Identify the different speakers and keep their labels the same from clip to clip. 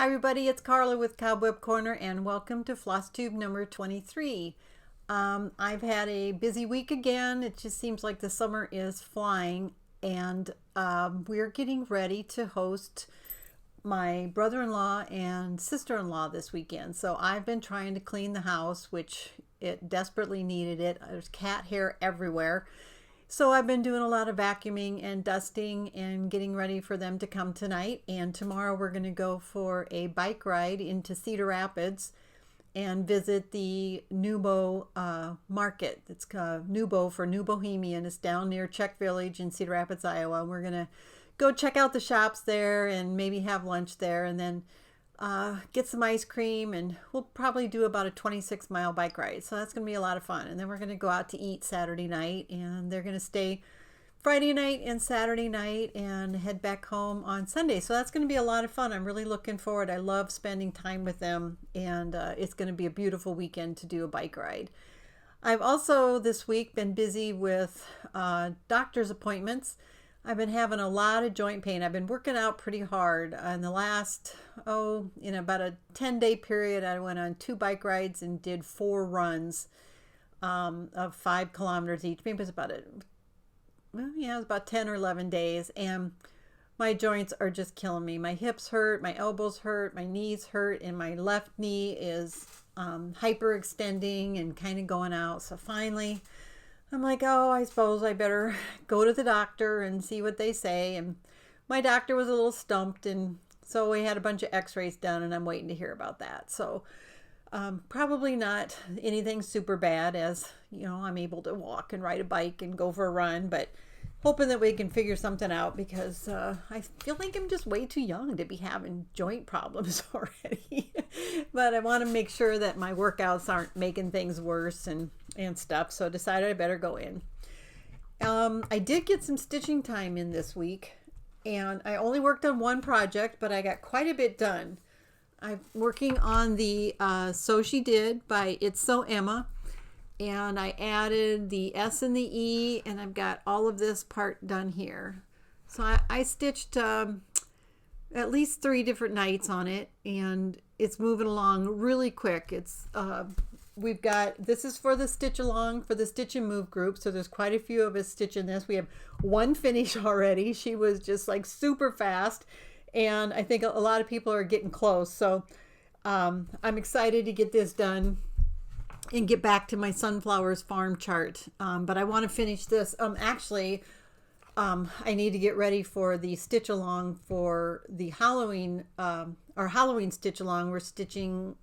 Speaker 1: Hi everybody, it's Carla with Cobweb Corner and welcome to FlossTube number 23. I've had a busy week again. It just seems like the summer is flying and we're getting ready to host my brother-in-law and sister-in-law this weekend. So I've been trying to clean the house, which it desperately needed it. There's cat hair everywhere. So I've been doing a lot of vacuuming and dusting and getting ready for them to come tonight. And tomorrow we're going to go for a bike ride into Cedar Rapids and visit the Nubo market. It's Nubo for New Bohemian. It's down near Czech Village in Cedar Rapids, Iowa. We're going to go check out the shops there and maybe have lunch there and then get some ice cream, and we'll probably do about a 26-mile bike ride. So that's going to be a lot of fun. And then we're going to go out to eat Saturday night, and they're going to stay Friday night and Saturday night and head back home on Sunday. So that's going to be a lot of fun. I'm really looking forward. I love spending time with them, and it's going to be a beautiful weekend to do a bike ride. I've also this week been busy with doctor's appointments. I've been having a lot of joint pain. I've been working out pretty hard. In the last, in about a 10-day period, I went on 2 bike rides and did 4 runs of 5 kilometers each. Maybe it was about it was about 10 or 11 days. And my joints are just killing me. My hips hurt, my elbows hurt, my knees hurt, and my left knee is hyperextending and kind of going out. So finally, I'm like, I suppose I better go to the doctor and see what they say. And my doctor was a little stumped, and so we had a bunch of x-rays done, and I'm waiting to hear about that. So probably not anything super bad, as I'm able to walk and ride a bike and go for a run, but hoping that we can figure something out, because I feel like I'm just way too young to be having joint problems already. But I want to make sure that my workouts aren't making things worse and stuff, so decided I better go in. I did get some stitching time in this week, and I only worked on 1 project, but I got quite a bit done. I'm working on the So She Did by It's So Emma, and I added the S and the E, and I've got all of this part done here. So I stitched at least 3 different nights on it, and it's moving along really quick. It's this is for the stitch along for the stitch and move group, so there's quite a few of us stitching this. We have 1 finish already. She was just like super fast, and I think a lot of people are getting close. So I'm excited to get this done and get back to my sunflowers farm chart. But I want to finish this. I need to get ready for the stitch along for the Halloween, our Halloween stitch along. We're stitching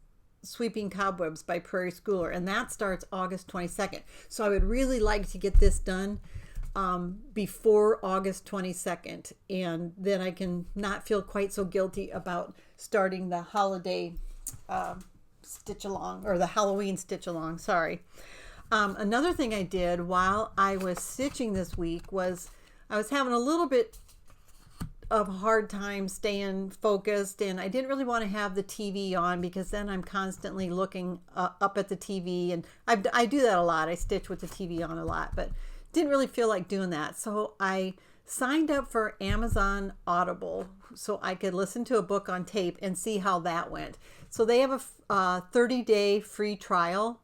Speaker 1: Sweeping Cobwebs by Prairie Schooler, and that starts August 22nd. So I would really like to get this done before August 22nd, and then I can not feel quite so guilty about starting the holiday stitch along, or the Halloween stitch along, sorry. Another thing I did while I was stitching this week was I was having a little bit of a hard time staying focused, and I didn't really want to have the TV on, because then I'm constantly looking up at the TV, and I do that a lot. I stitch with the TV on a lot, but didn't really feel like doing that. So I signed up for Amazon Audible so I could listen to a book on tape and see how that went. So they have a 30-day free trial,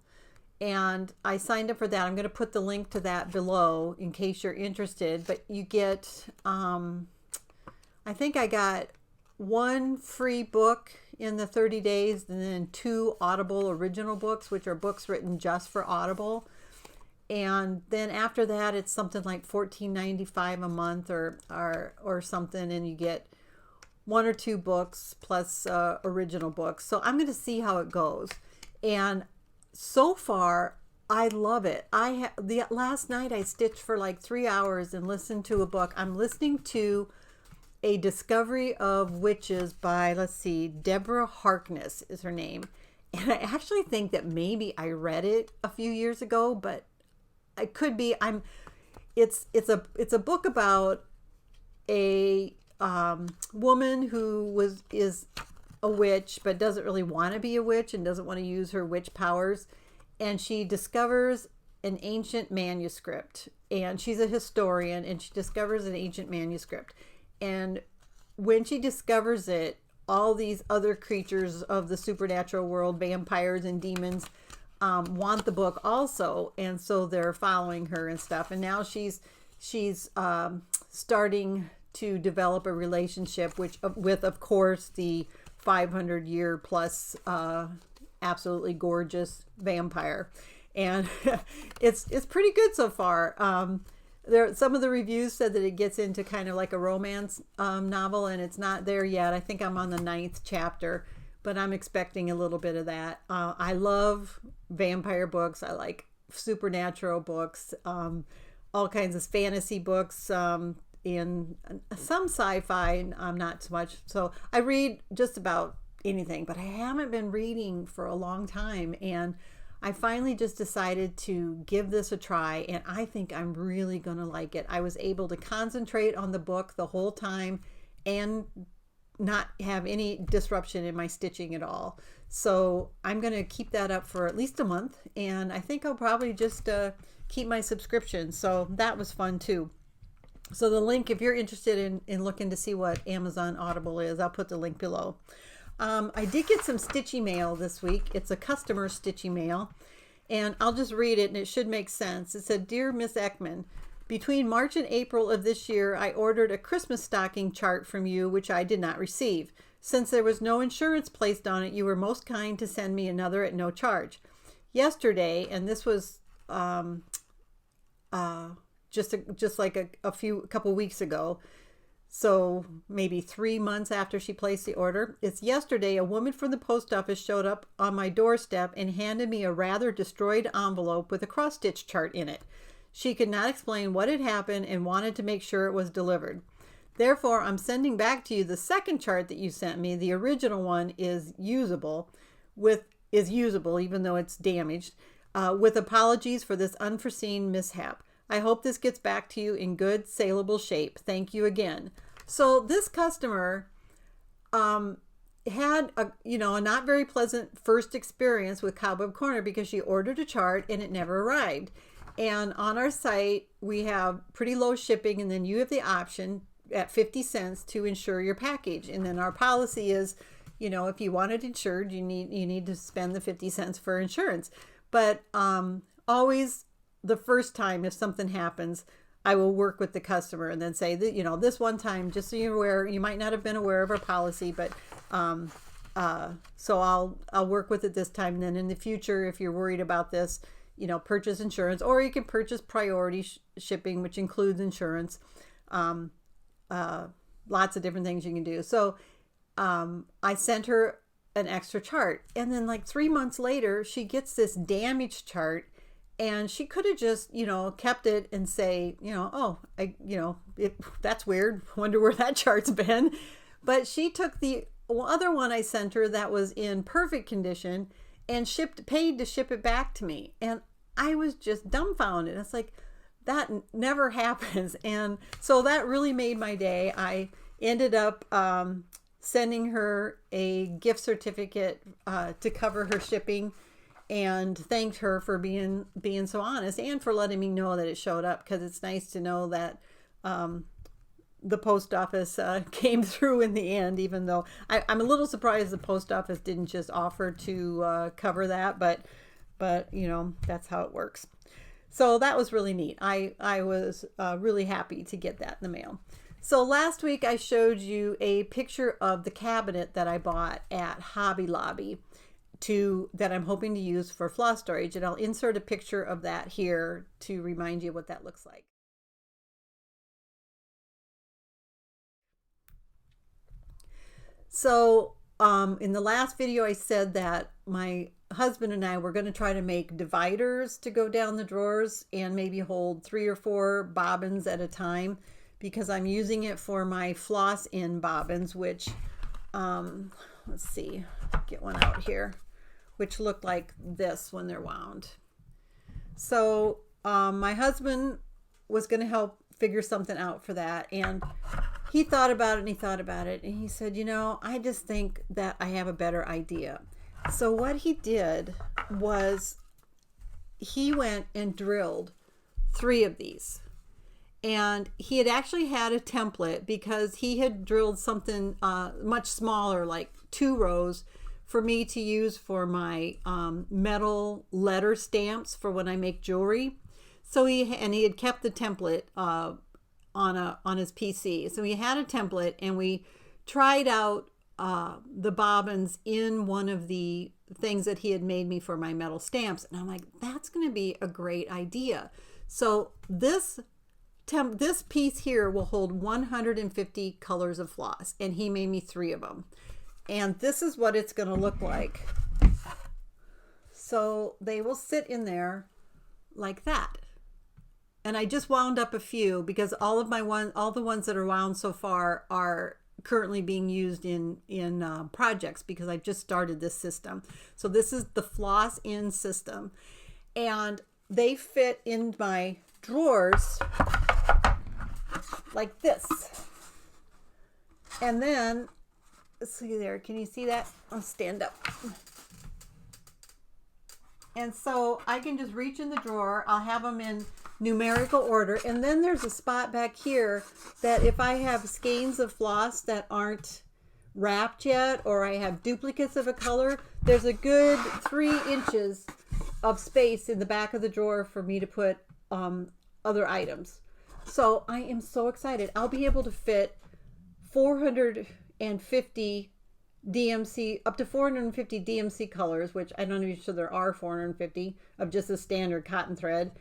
Speaker 1: and I signed up for that. I'm going to put the link to that below in case you're interested. But you get, I think I got 1 free book in the 30 days, and then 2 Audible original books, which are books written just for Audible. And then after that, it's something like $14.95 a month or something, and you get 1 or 2 books plus original books. So I'm going to see how it goes. And so far, I love it. Last night I stitched for like 3 hours and listened to a book. I'm listening to A Discovery of Witches by, Deborah Harkness is her name. And I actually think that maybe I read it a few years ago, but I could be. It's a book about a woman who is a witch, but doesn't really want to be a witch and doesn't want to use her witch powers. And she discovers an ancient manuscript, and she's a historian, and she discovers an ancient manuscript. And when she discovers it, all these other creatures of the supernatural world, vampires and demons, want the book also, and so they're following her and stuff. And now she's starting to develop a relationship with of course the 500-year plus absolutely gorgeous vampire, and it's pretty good so far. Some of the reviews said that it gets into kind of like a romance novel, and it's not there yet. I think I'm on the 9th chapter, but I'm expecting a little bit of that. I love vampire books. I like supernatural books, all kinds of fantasy books, in some sci-fi, not so much. So I read just about anything, but I haven't been reading for a long time, and I finally just decided to give this a try, and I think I'm really going to like it. I was able to concentrate on the book the whole time and not have any disruption in my stitching at all. So I'm going to keep that up for at least a month, and I think I'll probably just keep my subscription. So that was fun too. So the link, if you're interested in looking to see what Amazon Audible is, I'll put the link below. I did get some Stitchy mail this week. It's a customer Stitchy mail, and I'll just read it and it should make sense. It said, "Dear Miss Ekman, between March and April of this year, I ordered a Christmas stocking chart from you, which I did not receive. Since there was no insurance placed on it, you were most kind to send me another at no charge. Yesterday," and this was just like a couple weeks ago, so maybe 3 months after she placed the order. "It's yesterday, a woman from the post office showed up on my doorstep and handed me a rather destroyed envelope with a cross-stitch chart in it. She could not explain what had happened and wanted to make sure it was delivered. Therefore, I'm sending back to you the second chart that you sent me. The original one is usable, even though it's damaged, with apologies for this unforeseen mishap. I hope this gets back to you in good, saleable shape. Thank you again." So this customer had a not very pleasant first experience with Cobweb Corner because she ordered a chart and it never arrived. And on our site, we have pretty low shipping, and then you have the option at 50 cents to insure your package. And then our policy is, if you want it insured, you need to spend the 50 cents for insurance. But always the first time, if something happens, I will work with the customer and then say that, this one time, just so you're aware, you might not have been aware of our policy, but so I'll work with it this time. And then in the future, if you're worried about this, purchase insurance, or you can purchase priority shipping, which includes insurance. Lots of different things you can do. So I sent her an extra chart, and then like 3 months later, she gets this damaged chart. And she could have just, kept it and say, that's weird. Wonder where that chart's been. But she took the other one I sent her that was in perfect condition and paid to ship it back to me. And I was just dumbfounded. It's like, that never happens. And so that really made my day. I ended up sending her a gift certificate to cover her shipping, and thanked her for being so honest and for letting me know that it showed up, because it's nice to know that the post office came through in the end, even though I'm a little surprised the post office didn't just offer to cover that, but that's how it works. So that was really neat. I was really happy to get that in the mail. So last week I showed you a picture of the cabinet that I bought at Hobby Lobby that I'm hoping to use for floss storage, and I'll insert a picture of that here to remind you what that looks like. So in the last video I said that my husband and I were going to try to make dividers to go down the drawers and maybe hold 3 or 4 bobbins at a time, because I'm using it for my floss in bobbins, which let's see, get one out here, which look like this when they're wound. So my husband was going to help figure something out for that, and he thought about it and he said, I just think that I have a better idea. So what he did was he went and drilled 3 of these, And he had actually had a template because he had drilled something much smaller, like 2 rows, for me to use for my metal letter stamps for when I make jewelry. So he had kept the template on his PC. So he had a template, and we tried out the bobbins in one of the things that he had made me for my metal stamps, and I'm like, that's going to be a great idea. So this piece here will hold 150 colors of floss, and he made me 3 of them. And this is what it's going to look like. So they will sit in there like that. And I just wound up a few because all the ones that are wound so far are currently being used in projects because I just started this system. So this is the floss in system, and they fit in my drawers like this. And then, see there, can you see that? I'll stand up. And so I can just reach in the drawer. I'll have them in numerical order. And then there's a spot back here that if I have skeins of floss that aren't wrapped yet, or I have duplicates of a color, there's a good 3 inches of space in the back of the drawer for me to put other items. So I am so excited. I'll be able to fit 450 DMC, up to 450 DMC colors, which I'm not even sure there are 450 of just a standard cotton thread,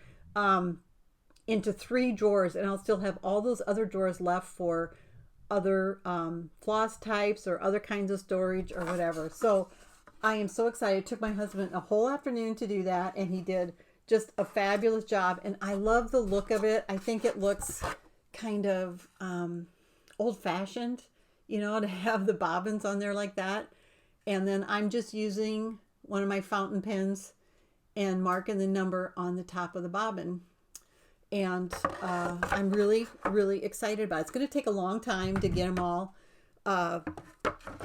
Speaker 1: into 3 drawers, and I'll still have all those other drawers left for other floss types or other kinds of storage or whatever. So I am so excited. It took my husband a whole afternoon to do that, and he did just a fabulous job, and I love the look of it. I think it looks kind of old-fashioned, you know, to have the bobbins on there like that. And then I'm just using one of my fountain pens and marking the number on the top of the bobbin. And I'm really, really excited about it. It's going to take a long time to get them all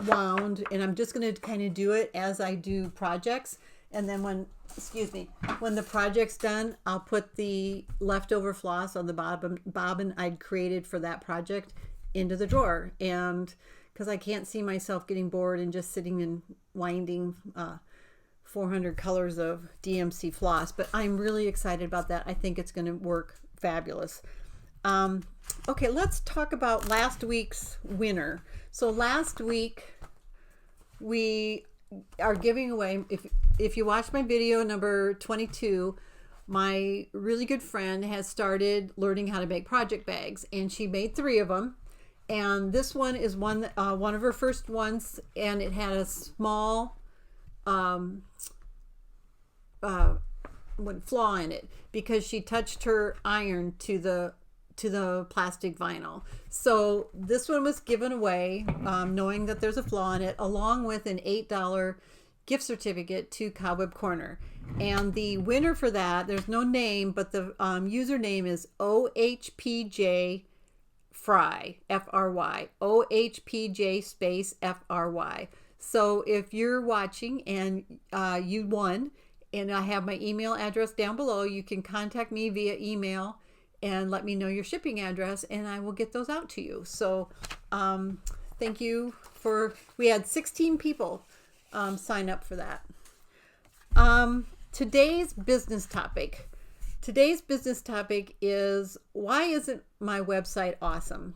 Speaker 1: wound, and I'm just going to kind of do it as I do projects. And then when the project's done, I'll put the leftover floss on the bobbin I'd created for that project into the drawer. And because I can't see myself getting bored and just sitting and winding 400 colors of DMC floss, but I'm really excited about that. I think it's going to work fabulous. Okay, let's talk about last week's winner. So last week we are giving away, if you watch my video number 22, my really good friend has started learning how to make project bags, and she made 3 of them. And this one is one of her first ones, and it had a small flaw in it because she touched her iron to the plastic vinyl. So this one was given away, knowing that there's a flaw in it, along with an $8 gift certificate to Cobweb Corner. And the winner for that, there's no name, but the username is OHPJ Fry, F-R-Y, OHPJ space F-R-Y. So if you're watching and you won, and I have my email address down below, you can contact me via email and let me know your shipping address, and I will get those out to you. So thank you we had 16 people sign up for that. Today's business topic is, why isn't my website awesome?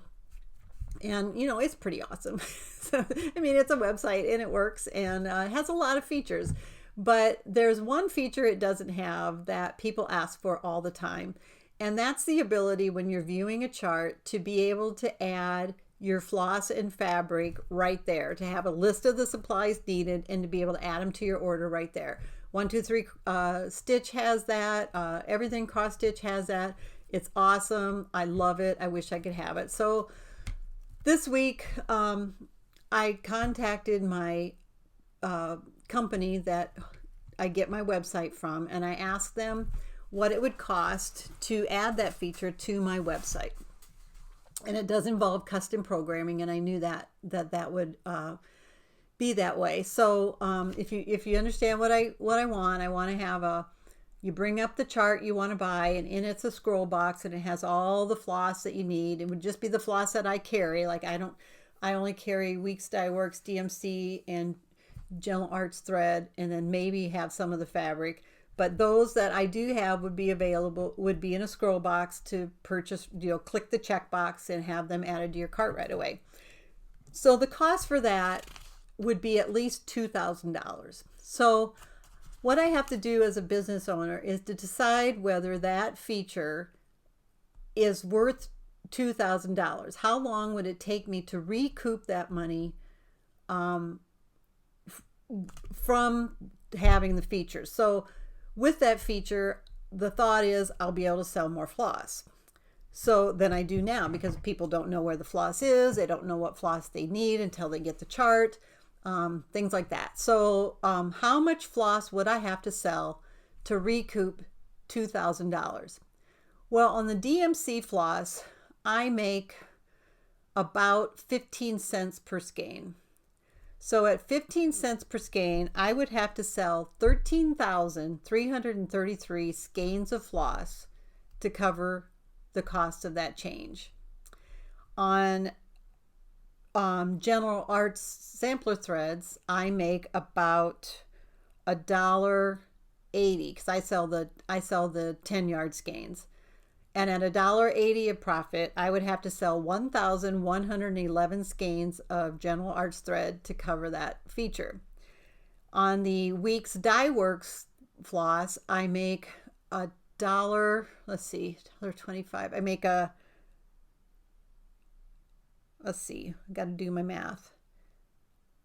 Speaker 1: And you know, it's pretty awesome. So, I mean, it's a website and it works, and it has a lot of features, but there's one feature it doesn't have that people ask for all the time. And that's the ability, when you're viewing a chart, to be able to add your floss and fabric right there, to have a list of the supplies needed and to be able to add them to your order right there. 123 Stitch has that. Everything Cross Stitch has that. It's awesome. I love it. I wish I could have it. So this week I contacted my company that I get my website from, and I asked them what it would cost to add that feature to my website. And it does involve custom programming, and I knew that would be that way. So if you understand what I want to have a You bring up the chart you want to buy, and in it's a scroll box, and it has all the floss that you need. It would just be the floss that I carry. Like I only carry Weeks Dye Works, DMC, and Gentle Arts thread, and then maybe have some of the fabric. But those that I do have would be available, would be in a scroll box to purchase. Click the checkbox and have them added to your cart right away. So the cost for that would be at least $2,000. So what I have to do as a business owner is to decide whether that feature is worth $2,000. How long would it take me to recoup that money from having the feature? So with that feature, the thought is I'll be able to sell more floss. So than I do now, because people don't know where the floss is. They don't know what floss they need until they get the chart, things like that. So how much floss would I have to sell to recoup $2,000? Well, on the DMC floss, I make about 15 cents per skein. So at 15 cents per skein, I would have to sell 13,333 skeins of floss to cover the cost of that change. On Gentle Arts sampler threads, I make about $1.80 because I sell the 10-yard skeins. And at $1.80 a profit, I would have to sell 1,111 skeins of Gentle Arts thread to cover that feature. On the Weeks Dye Works floss, I make $1.25. I make I got to do my math.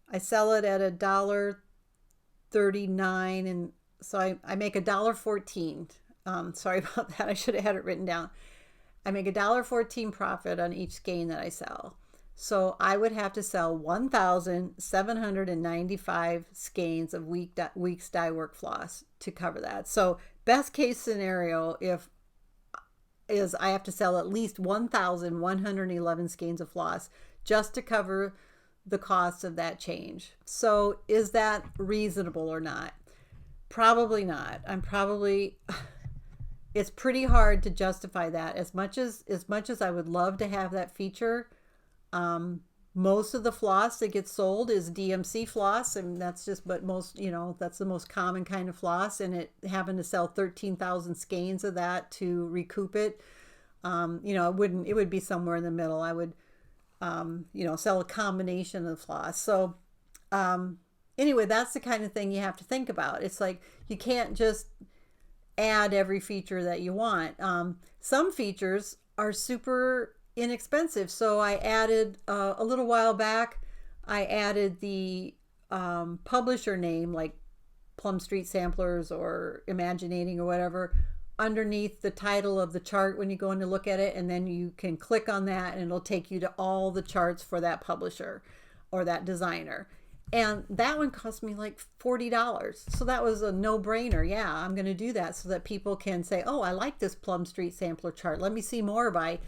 Speaker 1: I sell it at $1.39, and so I make $1.14. Sorry about that. I should have had it written down. I make $1.14 profit on each skein that I sell. So I would have to sell 1,795 skeins of Weeks Dye Work floss to cover that. So best case scenario is I have to sell at least 1,111 skeins of floss just to cover the cost of that change. So is that reasonable or not? Probably not. It's pretty hard to justify that. As much as I would love to have that feature, most of the floss that gets sold is DMC floss, and that's just that's the most common kind of floss, and it having to sell 13,000 skeins of that to recoup it, it would be somewhere in the middle. I would sell a combination of floss. So anyway, that's the kind of thing you have to think about. It's like you can't just add every feature that you want. Some features are super inexpensive. So I added a little while back, I added the publisher name like Plum Street Samplers or Imaginating or whatever underneath the title of the chart when you go in to look at it, and then you can click on that and it'll take you to all the charts for that publisher or that designer. And that one cost me like $40. So that was a no-brainer. Yeah, I'm going to do that so that people can say, oh, I like this Plum Street Sampler chart. Let me see more by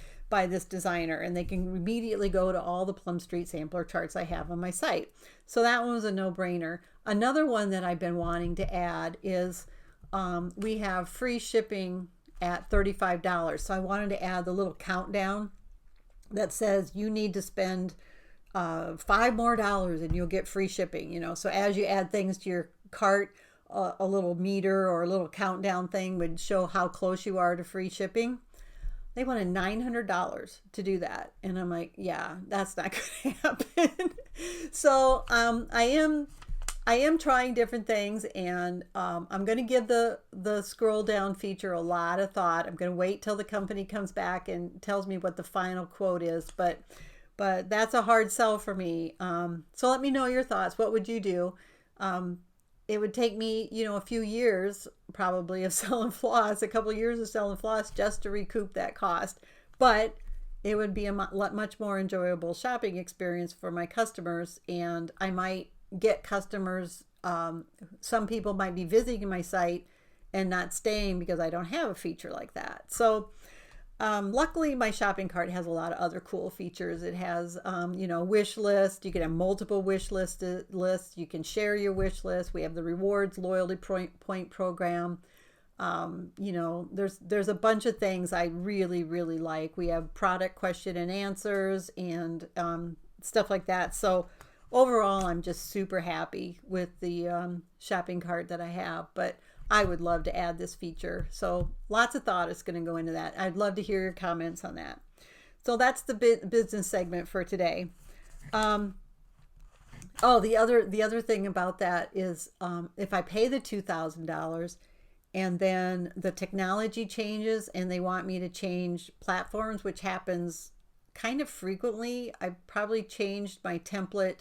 Speaker 1: this designer. And they can immediately go to all the Plum Street Sampler charts I have on my site. So that one was a no-brainer. Another one that I've been wanting to add is we have free shipping at $35. So I wanted to add the little countdown that says you need to spend $5 more and you'll get free shipping. So as you add things to your cart, a little meter or a little countdown thing would show how close you are to free shipping. They wanted $900 to do that, and I'm like, yeah, that's not going to happen. So I am trying different things, and I'm going to give the scroll down feature a lot of thought. I'm going to wait till the company comes back and tells me what the final quote is, but that's a hard sell for me. So let me know your thoughts. What would you do? It would take me, a few years probably of selling floss, a couple of years of selling floss just to recoup that cost. But it would be a much more enjoyable shopping experience for my customers, and I might get customers. Some people might be visiting my site and not staying because I don't have a feature like that. So luckily my shopping cart has a lot of other cool features. It has, wish list. You can have multiple wish lists. You can share your wish list. We have the rewards loyalty point program. You know, there's a bunch of things I really, really like. We have product question and answers and stuff like that. So overall, I'm just super happy with the shopping cart that I have, but I would love to add this feature. So lots of thought is going to go into that. I'd love to hear your comments on that. So that's the business segment for today. Oh, the other thing about that is if I pay the $2,000 and then the technology changes and they want me to change platforms, which happens kind of frequently. I've probably changed my template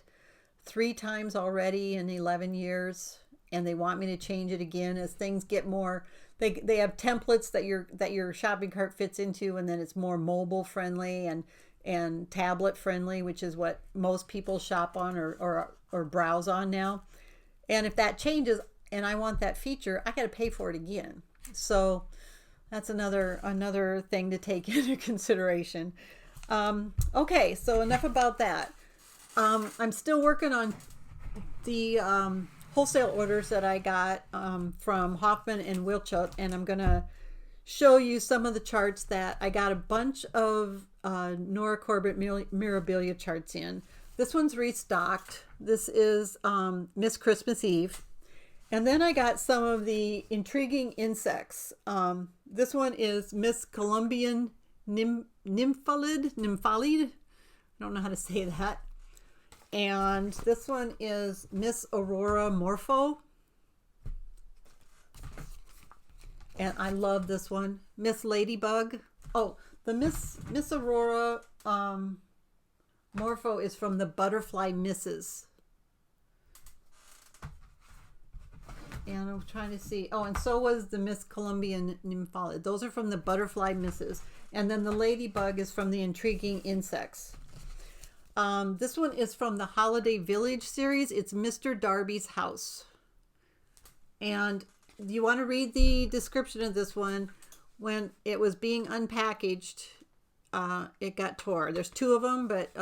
Speaker 1: 3 times already in 11 years, and they want me to change it again as things get more, they have templates that your shopping cart fits into, and then it's more mobile friendly and tablet friendly, which is what most people shop on or browse on now. And if that changes and I want that feature, I got to pay for it again. So that's another thing to take into consideration. Okay, so enough about that. I'm still working on the wholesale orders that I got from Hoffman and Wilczut, and I'm gonna show you some of the charts that I got a bunch of Nora Corbett Mirabilia charts in. This one's restocked. This is Miss Christmas Eve. And then I got some of the intriguing insects. This one is Miss Colombian Nymphalid. I don't know how to say that. And this one is Miss Aurora Morpho. And I love this one. Miss Ladybug. Oh, the Miss Aurora Morpho is from the Butterfly Misses. And I'm trying to see. Oh, and so was the Miss Colombian Nymphalid. Those are from the Butterfly Misses. And then the Ladybug is from the Intriguing Insects. This one is from the Holiday Village series. It's Mr. Darby's House. And you want to read the description of this one. When it was being unpackaged, it got tore. There's 2 of them, but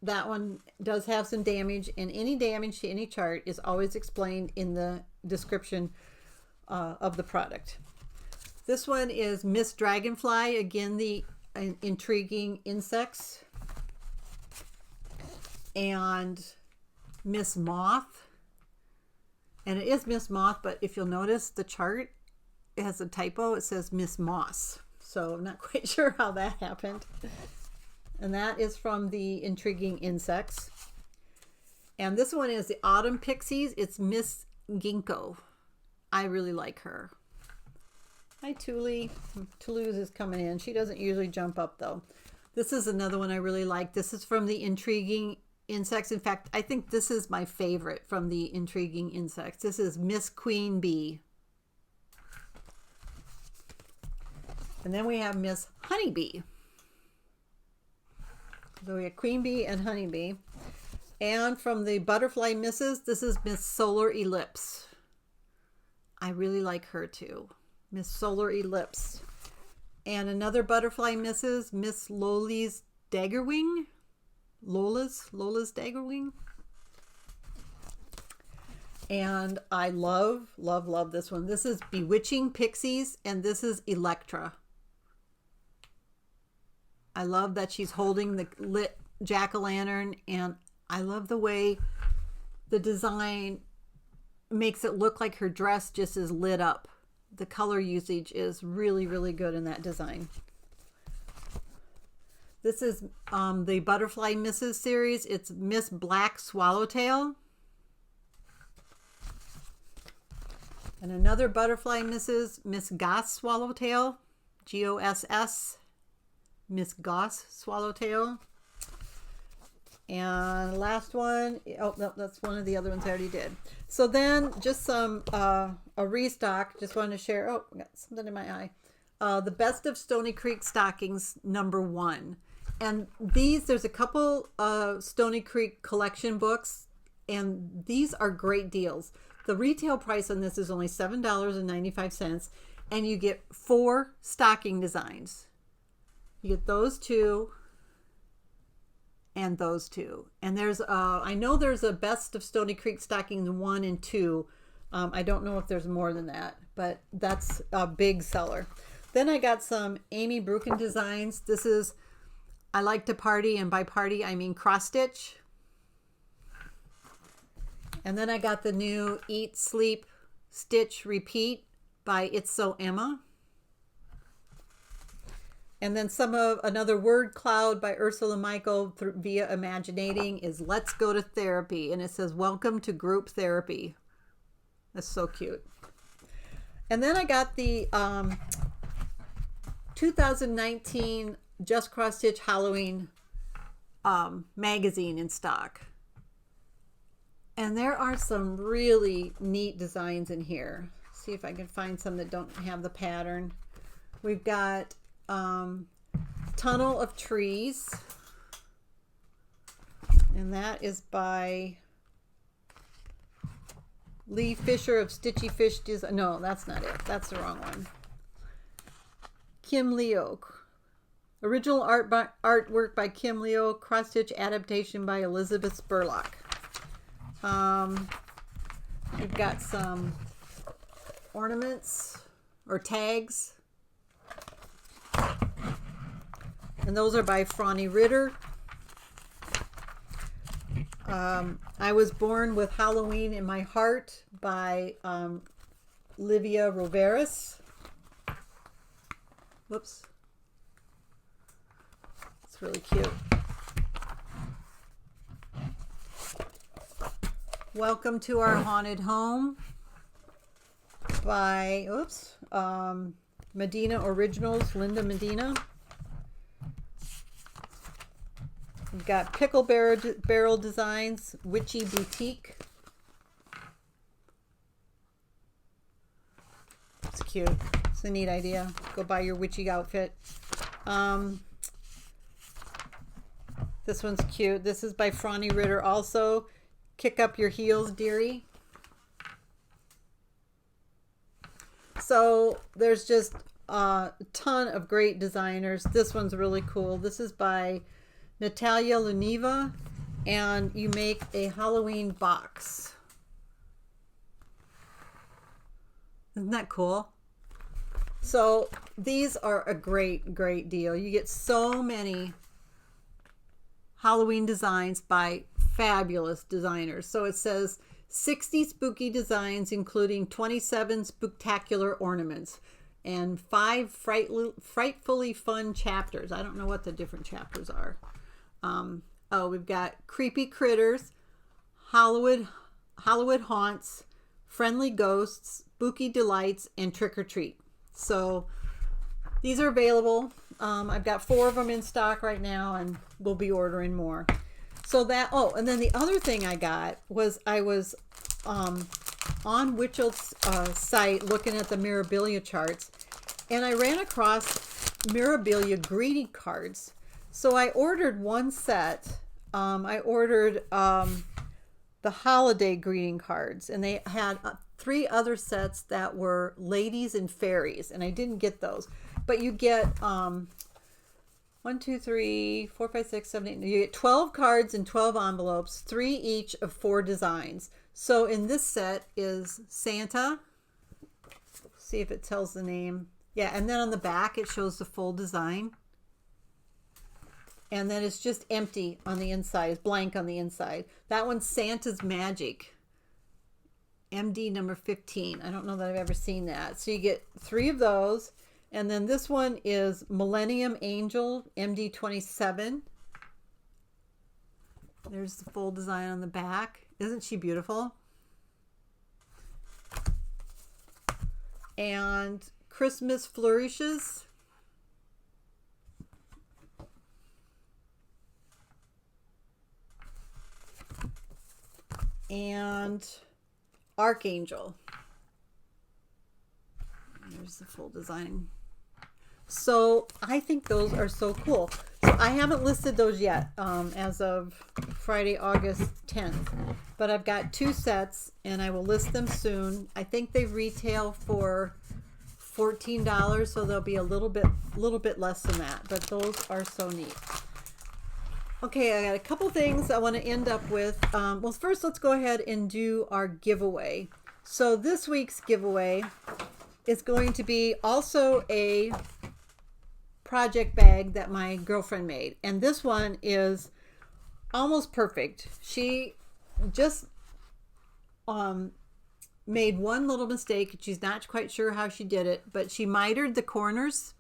Speaker 1: that one does have some damage, and any damage to any chart is always explained in the description of the product. This one is Miss Dragonfly, again the Intriguing Insects, and Miss Moth. And it is Miss Moth, but if you'll notice the chart, it has a typo. It says Miss Moss. So I'm not quite sure how that happened. And that is from the Intriguing Insects. And this one is the Autumn Pixies. It's Miss Ginkgo. I really like her. Hi, Thule. Toulouse is coming in. She doesn't usually jump up, though. This is another one I really like. This is from the Intriguing Insects. In fact, I think this is my favorite from the Intriguing Insects. This is Miss Queen Bee. And then we have Miss Honeybee. So we have Queen Bee and Honeybee. And from the Butterfly Misses, this is Miss Solar Ellipse. I really like her too. Miss Solar Ellipse. And another Butterfly Misses, Miss Loli's Daggerwing. Lola's Daggerwing. And I love this one. This is Bewitching Pixies, and this is Electra. I love that she's holding the lit jack-o'-lantern, and I love the way the design makes it look like her dress just is lit up. The color usage is really, really good in that design. This is the Butterfly Misses series. It's Miss Black Swallowtail. And another Butterfly Misses, Miss Goss Swallowtail. Goss. Miss Goss Swallowtail. And last one, oh no, that's one of the other ones I already did. So then just some a restock. Just wanted to share. Oh, I got something in my eye. The Best of Stony Creek Stockings #1. And there's a couple Stony Creek collection books, and these are great deals. The retail price on this is only $7.95, and you get 4 stocking designs. You get those 2 and those 2. And there's I know there's a Best of Stony Creek Stockings 1 and 2 I don't know if there's more than that, but that's a big seller. Then I got some Amy Brukin designs. This is I Like to Party, and by party I mean cross stitch. And then I got the new Eat, Sleep, Stitch, Repeat by It's So Emma. And then another word cloud by Ursula Michael via Imaginating is Let's Go to Therapy. And it says, welcome to group therapy. That's so cute. And then I got the 2019 Just Cross Stitch Halloween magazine in stock. And there are some really neat designs in here. See if I can find some that don't have the pattern. We've got Tunnel of Trees, and that is by Lee Fisher of Stitchy Fish Design. No, that's not it. That's the wrong one. Kim Leo. Original artwork by Kim Leo. Cross stitch adaptation by Elizabeth Spurlock. We've got some ornaments or tags. And those are by Franny Ritter. I Was Born with Halloween in My Heart by Livia Roveris. Whoops. It's really cute. Welcome to Our Haunted Home by Medina Originals, Linda Medina. We've got Pickle Barrel Designs, Witchy Boutique. It's cute. It's a neat idea. Go buy your witchy outfit. This one's cute. This is by Franny Ritter also. Kick Up Your Heels, Dearie. So there's just a ton of great designers. This one's really cool. This is by Natalia Luniva, and you make a Halloween box. Isn't that cool? So these are a great deal. You get so many Halloween designs by fabulous designers. So it says 60 spooky designs, including 27 spooktacular ornaments and 5 frightfully fun chapters. I don't know what the different chapters are. We've got Creepy Critters, Hollywood Haunts, Friendly Ghosts, Spooky Delights, and Trick or Treat. So these are available. I've got 4 of them in stock right now, and we'll be ordering more. So that, and then the other thing I got was I was on Witchel's site looking at the Mirabilia charts, and I ran across Mirabilia greeting cards. So I ordered one set. I ordered the holiday greeting cards, and they had 3 other sets that were ladies and fairies, and I didn't get those. But you get 1, 2, 3, 4, 5, 6, 7, 8. You get 12 cards and 12 envelopes, 3 each of 4 designs. So in this set is Santa. See if it tells the name. Yeah, and then on the back it shows the full design. And then it's just empty on the inside. It's blank on the inside. That one's Santa's Magic. MD number 15. I don't know that I've ever seen that. So you get 3 of those. And then this one is Millennium Angel, MD 27. There's the full design on the back. Isn't she beautiful? And Christmas Flourishes. And Archangel. There's the full design. So I think those are so cool. So I haven't listed those yet as of Friday, August 10th. But I've got 2 sets and I will list them soon. I think they retail for $14, so they'll be a little bit less than that. But those are so neat. Okay, I got a couple things I want to end up with. Well, first let's go ahead and do our giveaway. So this week's giveaway is going to be also a project bag that my girlfriend made. And this one is almost perfect. She just made one little mistake. She's not quite sure how she did it, but she mitered the corners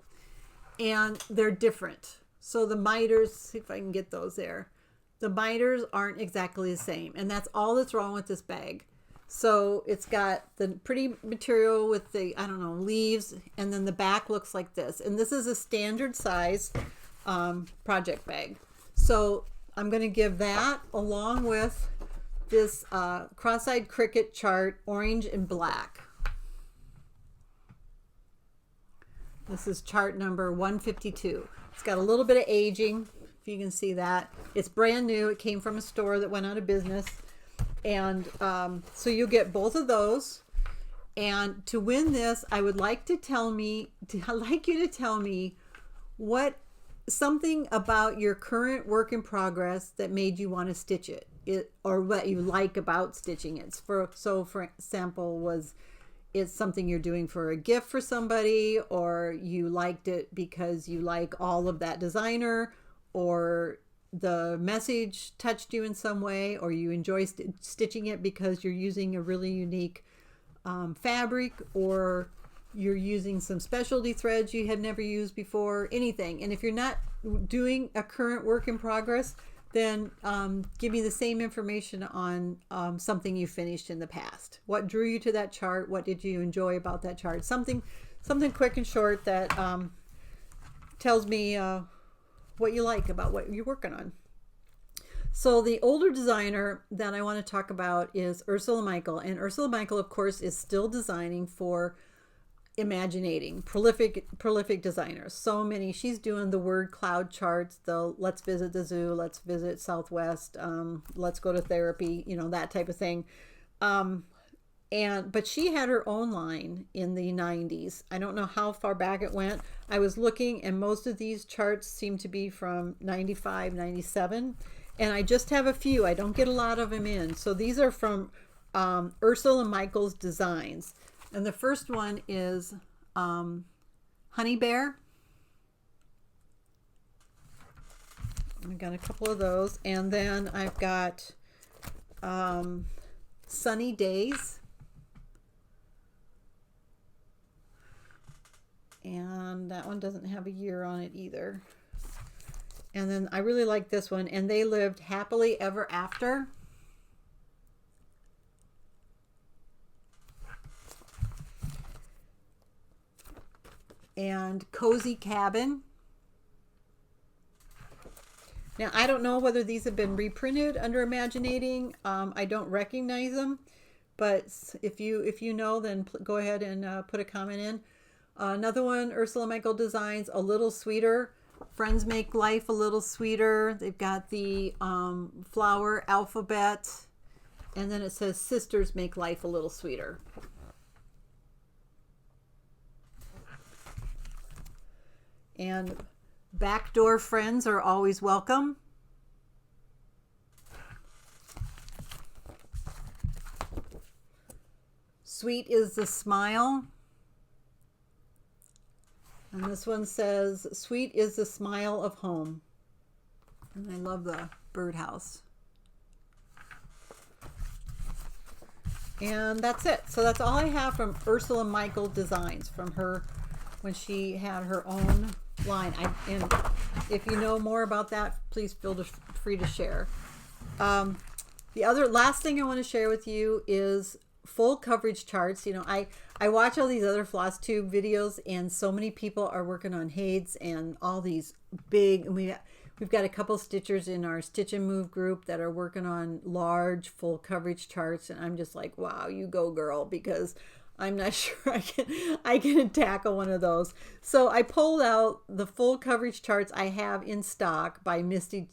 Speaker 1: and they're different. So the miters, see if I can get those there. The miters aren't exactly the same, and that's all that's wrong with this bag. So it's got the pretty material with the, I don't know, leaves, and then the back looks like this. And this is a standard size project bag. So I'm going to give that along with this cross-eyed cricket chart, orange and black. This is chart number 152. It's got a little bit of aging, if you can see that. It's brand new. It came from a store that went out of business. And so you'll get both of those. And to win this, I would like to like you to tell me what something about your current work in progress that made you want to stitch it, or what you like about stitching it. For example, it's something you're doing for a gift for somebody, or you liked it because you like all of that designer, or the message touched you in some way, or you enjoy stitching it because you're using a really unique fabric, or you're using some specialty threads you had never used before, anything. And if you're not doing a current work in progress, then give me the same information on something you finished in the past. What drew you to that chart? What did you enjoy about that chart? Something quick and short that tells me what you like about what you're working on. So the older designer that I want to talk about is Ursula Michael. And Ursula Michael, of course, is still designing for Imaginating, prolific designer. So many. She's doing the word cloud charts, the let's visit the zoo, let's visit Southwest, let's go to therapy, that type of thing. But she had her own line in the 90s. I don't know how far back it went. I was looking, and most of these charts seem to be from 95, 97. And I just have a few. I don't get a lot of them in. So these are from Ursula Michael's designs. And the first one is Honey Bear. I've got a couple of those. And then I've got Sunny Days. And that one doesn't have a year on it either. And then I really like this one. And They Lived Happily Ever After. And Cozy Cabin. Now, I don't know whether these have been reprinted under Imaginating. I don't recognize them, but if you know, then go ahead and put a comment in. Another one, Ursula Michael designs, A Little Sweeter. Friends Make Life a Little Sweeter. They've got the flower alphabet, and then it says Sisters Make Life a Little Sweeter. And Backdoor Friends Are Always Welcome. Sweet is the Smile. And this one says, Sweet is the Smile of Home. And I love the birdhouse. And that's it. So that's all I have from Ursula Michael Designs, from her when she had her own line. And if you know more about that, please feel free to share. The last thing I want to share with you is full coverage charts. I watch all these other FlossTube videos, and so many people are working on HAIDs and all these big, and we've got a couple stitchers in our Stitch and Move group that are working on large full coverage charts, and I'm just like, wow, you go girl, because I'm not sure I can tackle one of those. So I pulled out the full coverage charts I have in stock by Mystic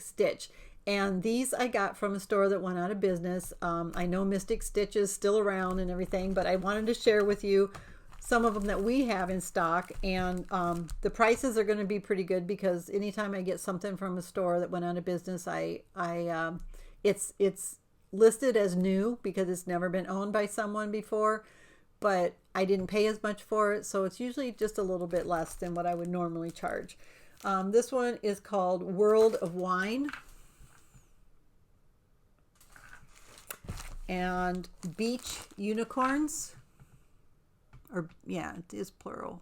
Speaker 1: Stitch. And these I got from a store that went out of business. I know Mystic Stitch is still around and everything, but I wanted to share with you some of them that we have in stock. And the prices are going to be pretty good, because anytime I get something from a store that went out of business, it's listed as new because it's never been owned by someone before, but I didn't pay as much for it, so it's usually just a little bit less than what I would normally charge. This one is called World of Wine and Beach Unicorns. Or, yeah, it is plural.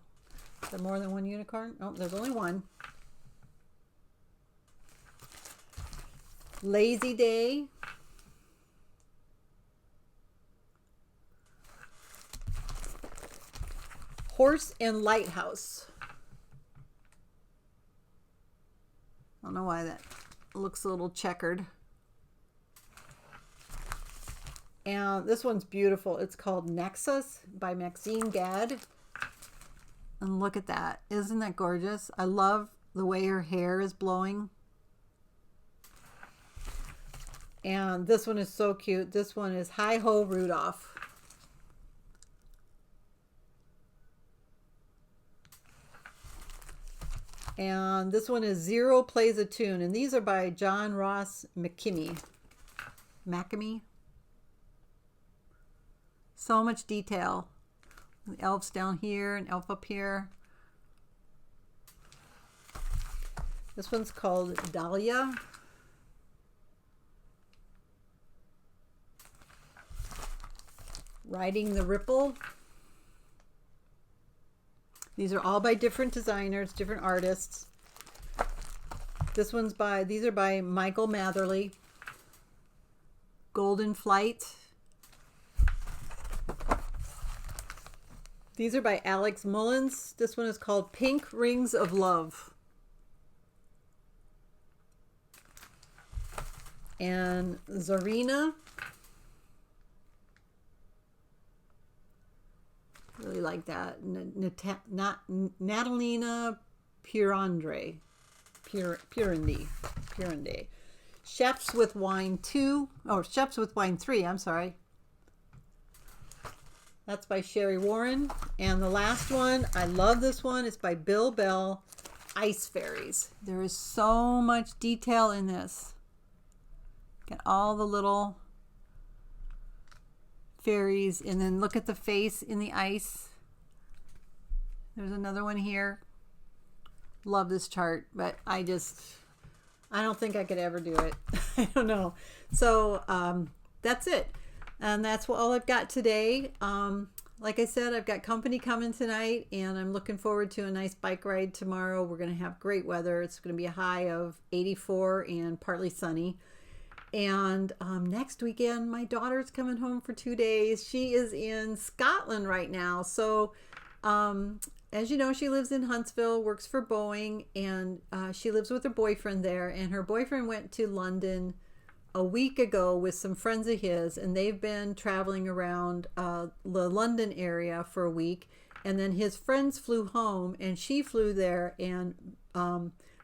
Speaker 1: Is there more than one unicorn? Oh, there's only one. Lazy Day. Horse and Lighthouse. I don't know why that looks a little checkered. And this one's beautiful. It's called Nexus by Maxine Gadd. And look at that. Isn't that gorgeous? I love the way her hair is blowing. And this one is so cute. This one is Hi Ho Rudolph. And this one is Zero Plays a Tune. And these are by John Ross McKimmey. So much detail. The elves down here and elf up here. This one's called Dahlia. Riding the Ripple. These are all by different designers, different artists. These are by Michael Matherly. Golden Flight. These are by Alex Mullins. This one is called Pink Rings of Love. And Zarina. Really like that. Natalina Purande. Chefs with Wine 2. Oh, Chefs with Wine 3, I'm sorry. That's by Sherry Warren. And the last one, I love this one. It's by Bill Bell, Ice Fairies. There is so much detail in this. Got all the little fairies, and then look at the face in the ice. There's another one here. Love this chart, but I don't think I could ever do it. I don't know. So that's it, and that's all I've got today. Like I said, I've got company coming tonight, and I'm looking forward to a nice bike ride tomorrow. We're going to have great weather. It's going to be a high of 84 and partly sunny. And next weekend, my daughter's coming home for 2 days. She is in Scotland right now. So, as you know, she lives in Huntsville, works for Boeing, and she lives with her boyfriend there. And her boyfriend went to London a week ago with some friends of his, and they've been traveling around the London area for a week. And then his friends flew home, and she flew there and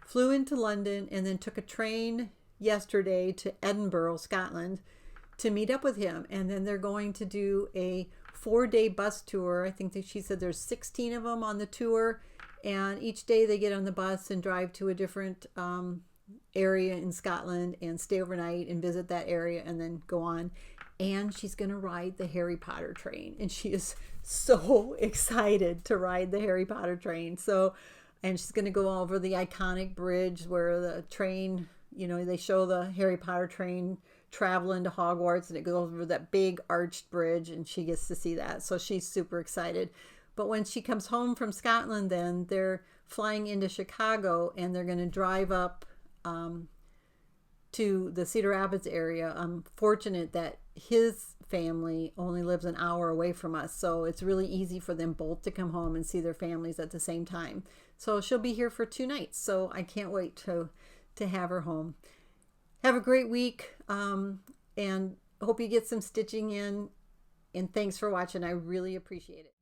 Speaker 1: flew into London, and then took a train yesterday to Edinburgh, Scotland, to meet up with him. And then they're going to do a 4-day bus tour. I think that she said there's 16 of them on the tour, and each day they get on the bus and drive to a different area in Scotland and stay overnight and visit that area and then go on. And she's going to ride the Harry Potter train, and she is so excited to ride the Harry Potter train. So, and she's going to go over the iconic bridge where the train, you know, they show the Harry Potter train traveling to Hogwarts, and it goes over that big arched bridge, and she gets to see that. So she's super excited. But when she comes home from Scotland, then they're flying into Chicago, and they're going to drive up to the Cedar Rapids area. I'm fortunate that his family only lives an hour away from us, so it's really easy for them both to come home and see their families at the same time. So she'll be here for 2 nights, so I can't wait to have her home. Have a great week, and hope you get some stitching in, and thanks for watching. I really appreciate it.